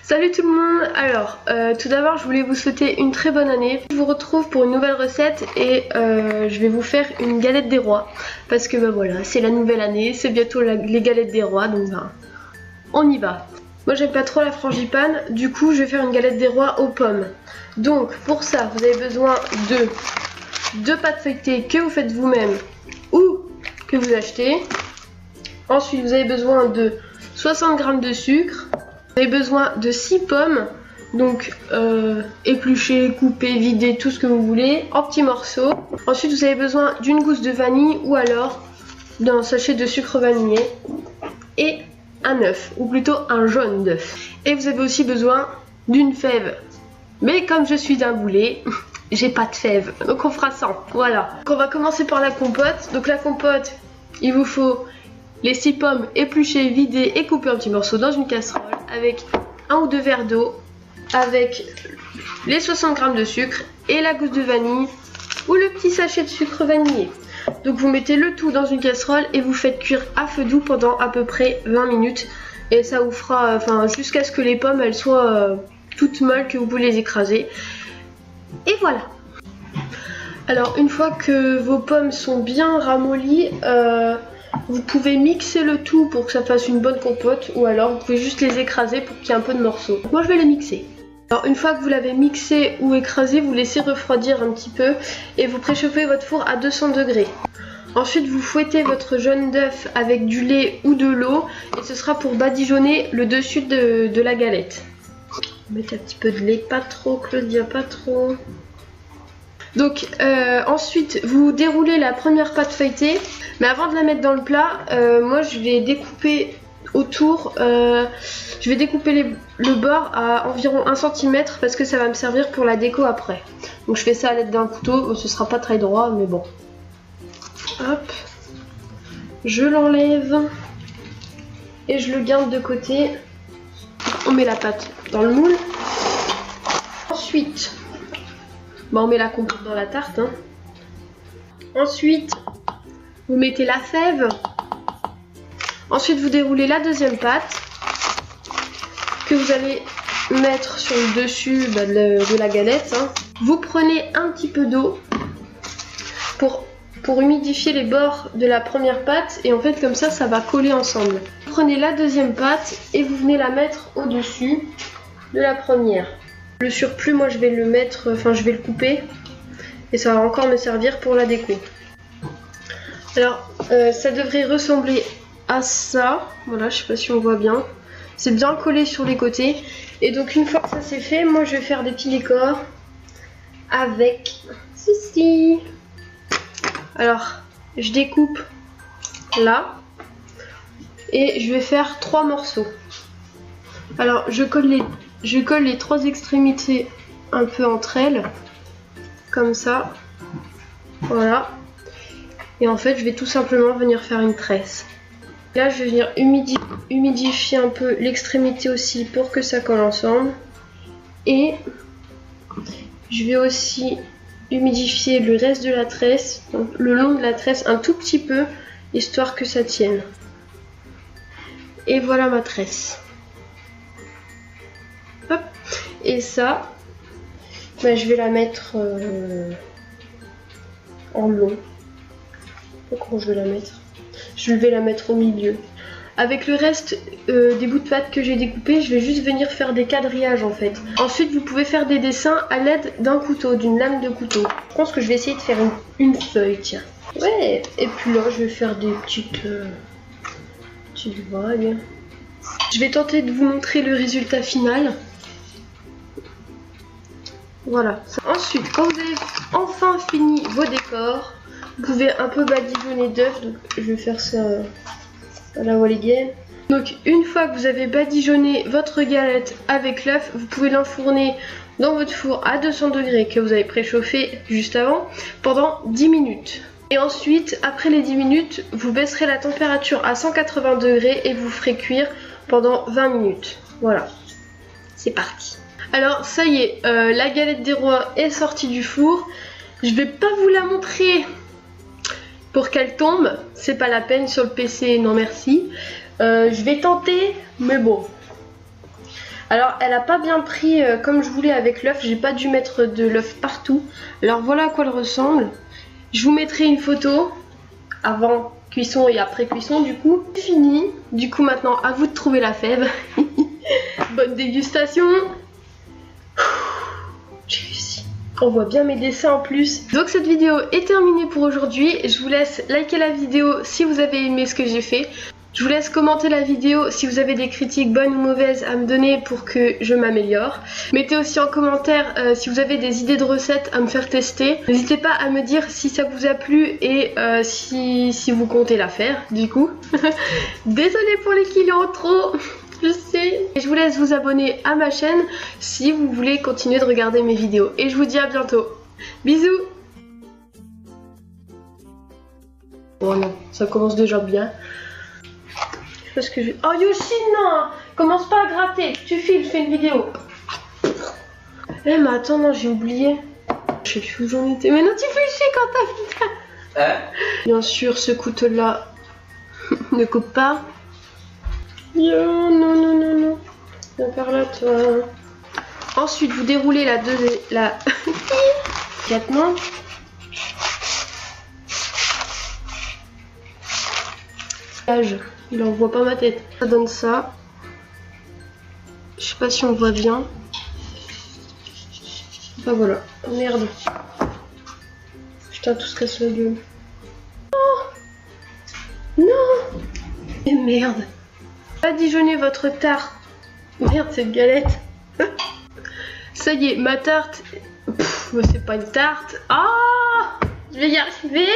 Salut tout le monde. Alors tout d'abord je voulais vous souhaiter une très bonne année. Je vous retrouve pour une nouvelle recette et je vais vous faire une galette des rois. Parce que bah voilà, c'est la nouvelle année, c'est bientôt les galettes des rois, donc bah, on y va. Moi j'aime pas trop la frangipane, du coup je vais faire une galette des rois aux pommes. Donc pour ça vous avez besoin de 2 pâtes feuilletées que vous faites vous-même ou que vous achetez. Ensuite vous avez besoin de 60 g de sucre. Vous avez besoin de 6 pommes, donc épluchées, coupées, vidées, tout ce que vous voulez, en petits morceaux. Ensuite vous avez besoin d'une gousse de vanille ou alors d'un sachet de sucre vanillé et un œuf, ou plutôt un jaune d'œuf. Et vous avez aussi besoin d'une fève. Mais comme je suis d'un boulet, j'ai pas de fève, donc on fera sans, voilà. Donc on va commencer par la compote. Donc la compote, il vous faut les 6 pommes épluchées, vidées et coupées en petits morceaux dans une casserole avec 1 ou 2 verres d'eau, avec les 60 g de sucre et la gousse de vanille ou le petit sachet de sucre vanillé. Donc vous mettez le tout dans une casserole et vous faites cuire à feu doux pendant à peu près 20 minutes et ça vous fera, jusqu'à ce que les pommes elles soient toutes molles, que vous pouvez les écraser. Et voilà. Alors une fois que vos pommes sont bien ramollies, vous pouvez mixer le tout pour que ça fasse une bonne compote, ou alors vous pouvez juste les écraser pour qu'il y ait un peu de morceaux. Moi je vais les mixer. Alors une fois que vous l'avez mixé ou écrasé, vous laissez refroidir un petit peu et vous préchauffez votre four à 200 degrés. Ensuite vous fouettez votre jaune d'œuf avec du lait ou de l'eau et ce sera pour badigeonner le dessus de la galette. Mettez un petit peu de lait, pas trop Claudia, pas trop. Donc ensuite vous déroulez la première pâte feuilletée, mais avant de la mettre dans le plat, moi je vais découper autour, je vais découper le bord à environ 1 cm parce que ça va me servir pour la déco après. Donc je fais ça à l'aide d'un couteau, ce sera pas très droit mais bon. Hop, je l'enlève et je le garde de côté. On met la pâte dans le moule. Ensuite, on met la compote dans la tarte. Ensuite, vous mettez la fève. Ensuite, vous déroulez la deuxième pâte que vous allez mettre sur le dessus de la galette. Vous prenez un petit peu d'eau pour humidifier les bords de la première pâte et en fait comme ça, ça va coller ensemble. Vous prenez la deuxième pâte et vous venez la mettre au-dessus de la première. Le surplus, moi je vais le mettre, je vais le couper et ça va encore me servir pour la déco. Alors ça devrait ressembler à ça, voilà, je sais pas si on voit bien. C'est bien collé sur les côtés et donc une fois que ça c'est fait, moi je vais faire des petits décors avec ceci. Alors je découpe là et je vais faire 3 morceaux. Alors je colle les 3 extrémités un peu entre elles, comme ça, voilà. Et en fait je vais tout simplement venir faire une tresse. Là je vais venir humidifier un peu l'extrémité aussi pour que ça colle ensemble. Et je vais aussi humidifier le reste de la tresse, donc le long de la tresse un tout petit peu, histoire que ça tienne. Et voilà ma tresse. Hop. Et ça, je vais la mettre en long. Comment je vais la mettre? Je vais la mettre au milieu. Avec le reste des bouts de pâte que j'ai découpés, je vais juste venir faire des quadrillages en fait. Ensuite, vous pouvez faire des dessins à l'aide d'un couteau, d'une lame de couteau. Je pense que je vais essayer de faire une feuille, tiens. Ouais, et puis là, je vais faire des petites vagues. Je vais tenter de vous montrer le résultat final. Voilà. Ensuite, quand vous avez enfin fini vos décors, vous pouvez un peu badigeonner d'œufs. Donc, je vais faire ça à la walligaine. Donc, une fois que vous avez badigeonné votre galette avec l'œuf, vous pouvez l'enfourner dans votre four à 200 degrés que vous avez préchauffé juste avant pendant 10 minutes. Et ensuite, après les 10 minutes, vous baisserez la température à 180 degrés et vous ferez cuire pendant 20 minutes. Voilà, c'est parti. Alors ça y est, la galette des rois est sortie du four. Je vais pas vous la montrer pour qu'elle tombe, c'est pas la peine sur le PC, non merci. Je vais tenter, mais bon. Alors elle a pas bien pris comme je voulais avec l'œuf, j'ai pas dû mettre de l'œuf partout. Alors voilà à quoi elle ressemble. Je vous mettrai une photo avant cuisson et après cuisson du coup. C'est fini, du coup maintenant à vous de trouver la fève. Bonne dégustation. J'ai réussi. On voit bien mes dessins en plus. Donc cette vidéo est terminée pour aujourd'hui. Je vous laisse liker la vidéo si vous avez aimé ce que j'ai fait. Je vous laisse commenter la vidéo si vous avez des critiques bonnes ou mauvaises à me donner pour que je m'améliore. Mettez aussi en commentaire si vous avez des idées de recettes à me faire tester. N'hésitez pas à me dire si ça vous a plu et si vous comptez la faire du coup. Désolée pour les kilos en trop, je sais. Et je vous laisse vous abonner à ma chaîne si vous voulez continuer de regarder mes vidéos. Et je vous dis à bientôt. Bisous. Oh non, ça commence déjà bien. Parce que je... Oh Yoshi, non! Commence pas à gratter, tu files, je fais une vidéo. Eh mais attends, non, j'ai oublié. Je sais plus où j'en étais. Mais non, tu fais chier quand t'as fait ça. Bien sûr, ce couteau-là ne coupe pas. Non, non, non, non, non. Viens par là, toi. Ensuite, vous déroulez la... Maintenant. Il en voit pas ma tête. Ça donne ça. Je sais pas si on voit bien. Bah voilà. Merde. Putain, tout se casse la gueule. Oh non. Et merde. Badigeonnez votre tarte. Merde, cette galette. Ça y est, ma tarte. Pff, mais c'est pas une tarte. Ah, je vais y arriver.